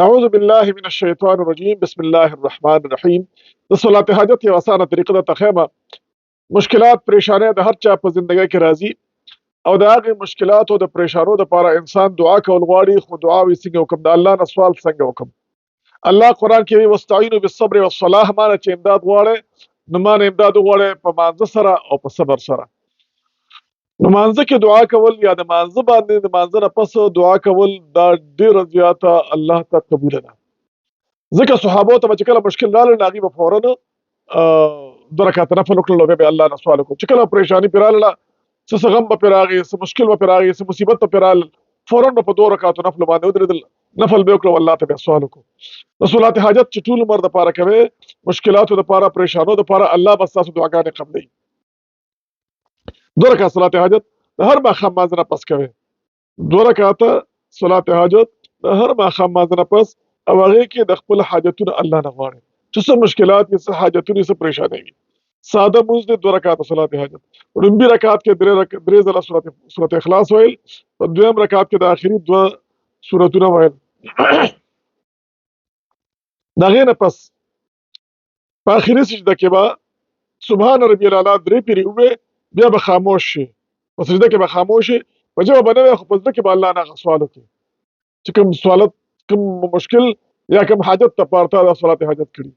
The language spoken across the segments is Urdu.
أعوذ بالله من الشيطان الرجيم بسم الله الرحمن الرحیم د صلات حاجت یو اسانه طریقه ده تخیمه مشکلات پریشانه د هر چا په زندګۍ کې راځي او د هغه مشکلات او د پریشانو د لپاره انسان دعا کول غواړي خو دعا وي څنګه وکم د الله نه سوال څنګه وکم الله قرآن کې وی واستعینوا بالصبر والصلاة معنی چې امداد غواړي نو معنی امداد غواړي په مانځه سره او په صبر سره نو مانځه کې دعا کول یا د مانځه باندې د مانځه نه پس دعا کول دا ډیره زیاته الله ته قبول ده ځکه صحابو ته چې کله مشکل راغلی نو هغوی به فوراً دوه رکعته نفل وکړل او بیا به الله نه سوال وکړو چې کله پریشاني پرې راغله څه غم به پرې راغی څه مشکل به پرې راغی څه مصیبت به پرې راغلل فوراً به په دوه رکعتو نفلو باندې ودرېدل نفل به وکړو الله ته بیا سوال وکړو د صلات حاجت چې ټول عمر دپاره کوې مشکلاتو دپاره پریشانو دپاره الله به ستاسو دعاګانې قبلوي دوه رکعت صلات حاجت د هر ماښام مانځه نه پس کوې دوه رکعته صلات حاجت د هر ماښام مانځه نه پس او هغې کې د خپل حاجتونه الله نه غواړي چې څه مشکلات وي څه حاجتونه څه پریشانۍ وي ساده مونځ دی دوه رکعته صلات حاجت لومبي رکعت کې درې ځله سورت اخلاص ویل په دویم رکعت کې د آخري دوه سورتونه ویل د هغې نه پس په آخري سجده کې به سبحان ربي الاعلی درې پیرې ووایې بیا به خاموش شي په سجده کې به خاموش شي په ژبه به نه وایې خو په زړه کې به الله نه هغه سوال وکړي چې کوم سوالت کوم مشکل یا کوم حاجت دپاره تا دا صلات حاجت کړي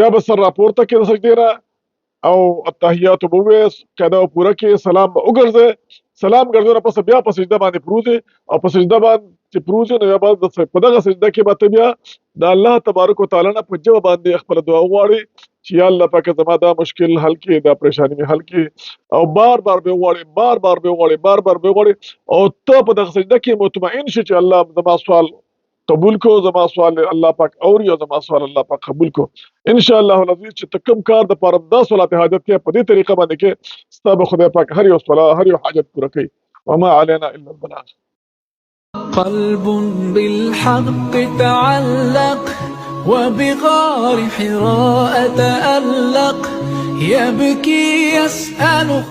بیا به سر راپورته کړې د سجدې نه او التحیاتو به ووایې قاعده به پوره کړې سلام به وګرځې سلام ګرځو نه پس بیا په سجده باندې پروت او په سجده باندې چې پروت نو بیا به په دغه سجده کې به ته بیا د الله تبارک وتعالی نه په ژبه باندې خپله دعا وغواړې چې یا الله پاکه زما دا مشکل حل کړي دا پریشاني مې حل کړي او بار بار به وغواړې بار بار به وغواړې بار بار به وغواړې او ته په دغه سجده کې مطمئن شې چې الله زما سوال قبول کو زما سوال الله پاک اوري او زما سوال الله پاک قبول کو ان شاء الله العزیز چې ته کوم کار دپاره دا صلات حاجت کې په دې طریقه باندې کې ستا به خدای پاک هر یو حاجت پوره کوي وما علينا الا البلاغ قلب بالحق تعلق وبغار حراء تألق يبكي يسأل